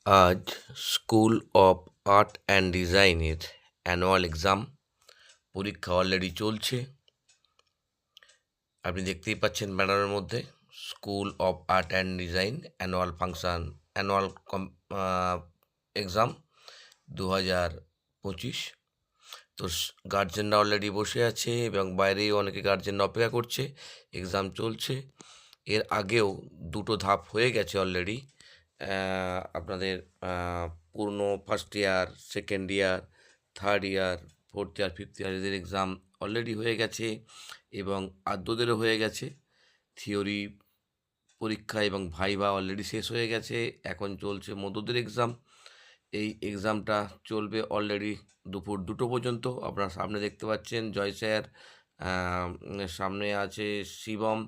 আজ school of art and ডিজাইনের annual exam পরীক্ষা অলরেডি চলছে। আপনি দেখতেই পাচ্ছেন ব্যানারের মধ্যে school of art and design annual function annual exam 2025। তো গার্জেনরা অলরেডি বসে আছে এবং বাইরেও অনেকে গার্জেনরা অপেক্ষা করছে। এক্সাম চলছে। এর আগেও দুটো ধাপ হয়ে গেছে অলরেডি। আপনাদের পূর্ণ first year, second year, third year, fourth year, fifth year এদের এক্সাম অলরেডি হয়ে গেছে এবং আদ্যদেরও হয়ে গেছে। থিওরি পরীক্ষা এবং ভাইভা অলরেডি শেষ হয়ে গেছে। এখন চলছে মধ্যদের এক্সাম। এই এক্সামটা চলবে অলরেডি দুপুর 2টো পর্যন্ত। আপনারা সামনে দেখতে পাচ্ছেন জয় স্যার, সামনে আছে শিবম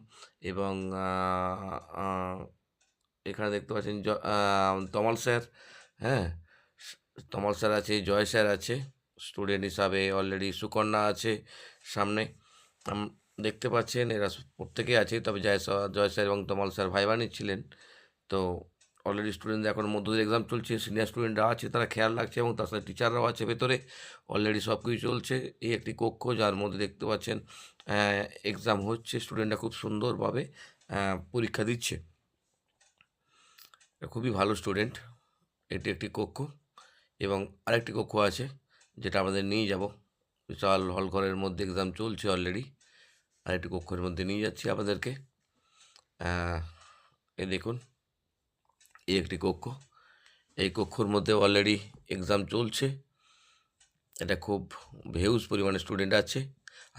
এবং এখানে দেখতে পাচ্ছেন তমাল স্যার। হ্যাঁ, তমাল স্যার আছে, জয় স্যার আছে, স্টুডেন্ট হিসাবে অলরেডি সুকন্যা আছে সামনে। দেখতে পাচ্ছেন এরা প্রত্যেকেই আছে, তবে জয় স্যার এবং তমাল স্যার ভাইবা নিচ্ছিলেন। তো অলরেডি স্টুডেন্টদের এখন মধ্যদের এক্সাম চলছে, সিনিয়র স্টুডেন্টরা আছে, তারা খেয়াল রাখছে এবং তার সাথে টিচাররাও আছে ভেতরে। অলরেডি সব কিছু চলছে। এই একটি কক্ষ যার মধ্যে দেখতে পাচ্ছেন এক্সাম হচ্ছে। স্টুডেন্টরা খুব সুন্দরভাবে পরীক্ষা দিচ্ছে। খুবই ভালো স্টুডেন্ট। এটি একটি কক্ষ এবং আরেকটি কক্ষ আছে যেটা আমাদের নিয়ে যাব। বিশাল হল ঘরের মধ্যে এক্সাম চলছে অলরেডি। আরেকটি কক্ষের মধ্যে নিয়ে যাচ্ছি আপনাদেরকে। এই দেখুন, এই একটি কক্ষ। এই কক্ষর মধ্যে অলরেডি এক্সাম চলছে। এটা খুব হিউজ পরিমাণে স্টুডেন্ট আছে।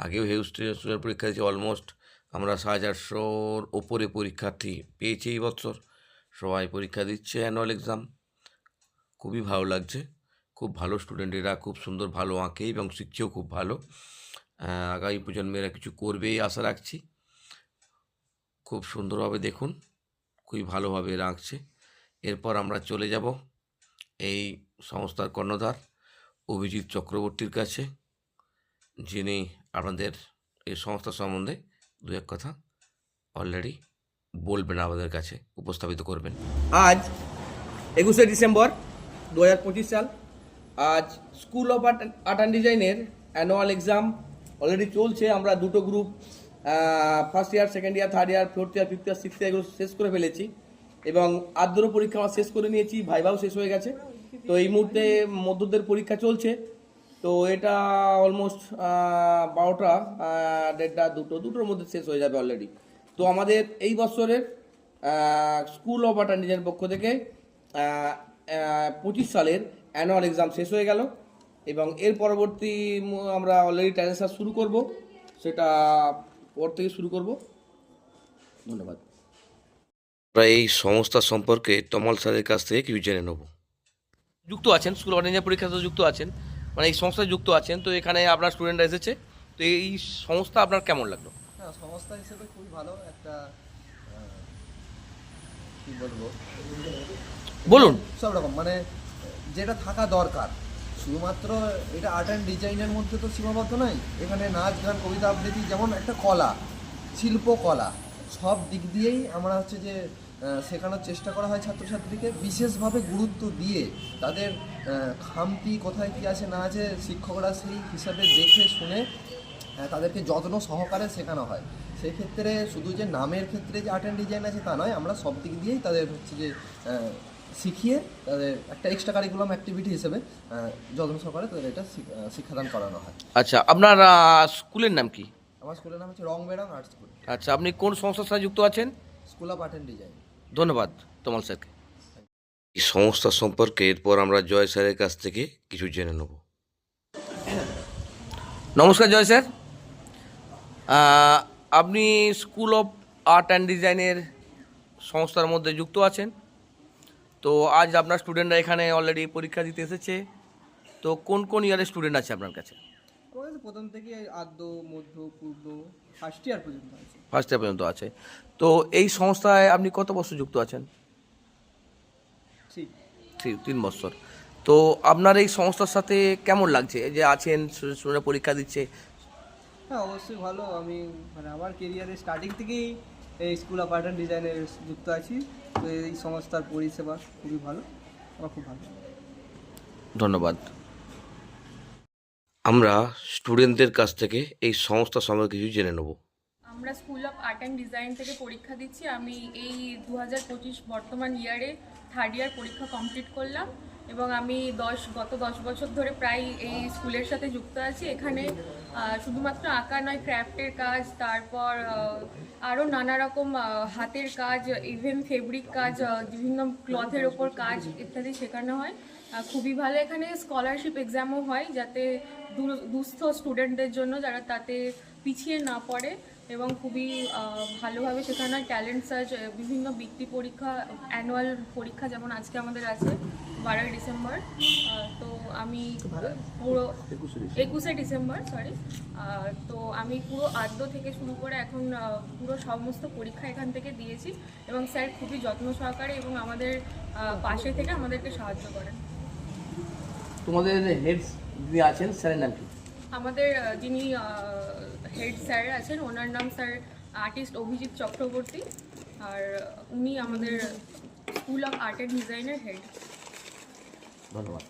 আগেও হিউজ স্টুডেন্ট পরীক্ষা দিয়েছে। অলমোস্ট আমরা 450-র ওপরে পরীক্ষার্থী পেয়েছি এই বছর। সবাই পরীক্ষা দিচ্ছে অ্যানুয়াল এক্সাম। খুবই ভালো লাগছে। খুব ভালো স্টুডেন্ট এরা, খুব সুন্দর ভালো আঁকে এবং শিখছেও খুব ভালো। আগামী প্রজন্মেরা কিছু করবে এই আশা রাখছি। খুব সুন্দরভাবে দেখুন, খুবই ভালোভাবে এরা আঁকছে। এরপর আমরা চলে যাব এই সংস্থার কর্ণধার অভিজিৎ চক্রবর্তীর কাছে, যিনি আপনাদের এই সংস্থা সম্বন্ধে দু এক কথা অলরেডি বলবেন, আমাদের কাছে উপস্থাপিত করবেন। আজ 21শে ডিসেম্বর 2025 সাল। আজ স্কুল অফ আর্ট অ্যান্ড ডিজাইনের অ্যানুয়াল এক্সাম অলরেডি চলছে। আমরা দুটো group, first year, second year, third year, fourth year, fifth year, sixth ইয়ার এগুলো শেষ করে ফেলেছি এবং আদ্যর পরীক্ষা আমরা শেষ করে নিয়েছি। ভাইভাও শেষ হয়ে গেছে। তো এই মুহূর্তে মধ্যদের পরীক্ষা চলছে। তো এটা অলমোস্ট 12টা, 1:30, 2টোর মধ্যে শেষ হয়ে যাবে অলরেডি। তো আমাদের এই বছরের স্কুল অফ আর্ট অ্যান্ড ডিজাইনের পক্ষ থেকে 25 সালের অ্যানুয়াল এক্সাম শেষ হয়ে গেল এবং এর পরবর্তী আমরা অলরেডি ট্রান্সফার শুরু করব, সেটা পর থেকে শুরু করব। ধন্যবাদ। আমরা এই সংস্থা সম্পর্কে তমাল স্যারের কাছ থেকে কিছু জেনে নেব। যুক্ত আছেন, school of art and design পরীক্ষাতে যুক্ত আছেন, মানে এই সংস্থায় যুক্ত আছেন। তো এখানে আপনার স্টুডেন্টরা এসেছে। তো এই সংস্থা আপনার কেমন লাগলো? হ্যাঁ, সংস্থা হিসেবে খুবই ভালো একটা কি বলবো, বলুন। সব রকম মানে যেটা থাকা দরকার। শুধুমাত্র এটা আর্ট অ্যান্ড ডিজাইনের মধ্যে তো সীমাবদ্ধ নয়। এখানে নাচ, গান, কবিতা আবৃত্তি, যেমন একটা কলা, শিল্পকলা, সব দিক দিয়েই আমরা হচ্ছে যে শেখানোর চেষ্টা করা হয় ছাত্রছাত্রীকে। বিশেষভাবে গুরুত্ব দিয়ে তাদের খামতি কোথায় কী আছে না আছে শিক্ষকরা সেই হিসাবে দেখে শুনে তাদেরকে যত্ন সহকারে শেখানো হয়। সেক্ষেত্রে শুধু যে নামের ক্ষেত্রে যে আর্ট অ্যান্ড ডিজাইন আছে তা নয়, আমরা সব দিক দিয়েই তাদের হচ্ছে যে শিখিয়ে তাদের একটা এক্সট্রা কারিকুলাম অ্যাক্টিভিটি হিসেবে যত্ন সহকারে তাদের এটা শিক্ষাদান করানো হয়। আচ্ছা, আপনার স্কুলের নাম কি? আমার স্কুলের নাম হচ্ছে রং বেরং আর্ট স্কুল। আচ্ছা, আপনি কোন সংস্থার সাথে যুক্ত আছেন? School of art and design. ধন্যবাদ তমাল স্যারকে। এই সংস্থা সম্পর্কে এরপর আমরা জয় স্যারের কাছ থেকে কিছু জেনে নেব। নমস্কার জয় স্যার। আপনি স্কুল অফ আর্ট অ্যান্ড ডিজাইনের সংস্থার মধ্যে যুক্ত আছেন। তো আজ আপনার স্টুডেন্টরা এখানে অলরেডি পরীক্ষা দিতে এসেছে। তো কোন কোন ইয়ারের স্টুডেন্ট আছে আপনার কাছে? আমার কাছে প্রথম থেকে আদ্য, মধ্য, পূর্ব, ফার্স্ট ইয়ার পর্যন্ত আছে। ফার্স্ট ইয়ার পর্যন্ত আছে। তো এই সংস্থায় আপনি কত বছর যুক্ত আছেন? ঠিক 3 বছর। তো আপনার এই সংস্থার সাথে কেমন লাগছে যে আছেন, স্টুডেন্টরা পরীক্ষা দিচ্ছে? হ্যাঁ, অবশ্যই ভালো। আমি মানে আমার কেরিয়ারের স্টার্টিং থেকেই এই স্কুল অফ আর্ট অ্যান্ড ডিজাইনে যুক্ত আছি। তো এই সংস্থার পরিষেবা খুবই ভালো। আমার খুব ভালো। ধন্যবাদ। আমরা স্টুডেন্টদের কাছ থেকে এই সংস্থা সম্পর্কে কিছু জেনে নেব। আমরা school of art and design থেকে পরীক্ষা দিচ্ছি। আমি এই 2025 বর্তমান ইয়ারে 3rd ইয়ার পরীক্ষা কমপ্লিট করলাম এবং আমি গত 10 বছর ধরে প্রায় এই স্কুলের সাথে যুক্ত আছি। এখানে শুধুমাত্র আঁকা নয়, ক্রাফটের কাজ, তারপর আরও নানা রকম হাতের কাজ, ইভেন ফেব্রিক কাজ, বিভিন্ন ক্লথের ওপর কাজ ইত্যাদি শেখানো হয়। খুবই ভালো। এখানে স্কলারশিপ এক্সামও হয় যাতে দুস্থ স্টুডেন্টদের জন্য, যারা তাতে পিছিয়ে না পড়ে, এবং খুবই ভালোভাবে শেখানো হয়। ট্যালেন্ট সার্চ, বিভিন্ন বৃত্তি পরীক্ষা, অ্যানুয়াল পরীক্ষা যেমন আজকে আমাদের আছে 12ই ডিসেম্বর। তো আমি পুরো 21শে ডিসেম্বর, সরি। তো আমি পুরো আদ্য থেকে শুরু করে এখন পুরো সমস্ত পরীক্ষা এখান থেকে দিয়েছি এবং স্যার খুবই যত্ন সহকারে এবং আমাদের পাশে থেকে আমাদেরকে সাহায্য করেন। তোমাদের হেড যিনি আছেন স্যারের নাম কি? আমাদের যিনি হেড স্যার আছেন, ওনার নাম স্যার আর্টিস্ট অভিজিৎ চক্রবর্তী, আর উনি আমাদের স্কুল অফ আর্ট অ্যান্ড ডিজাইনের হেড। ধন্যবাদ।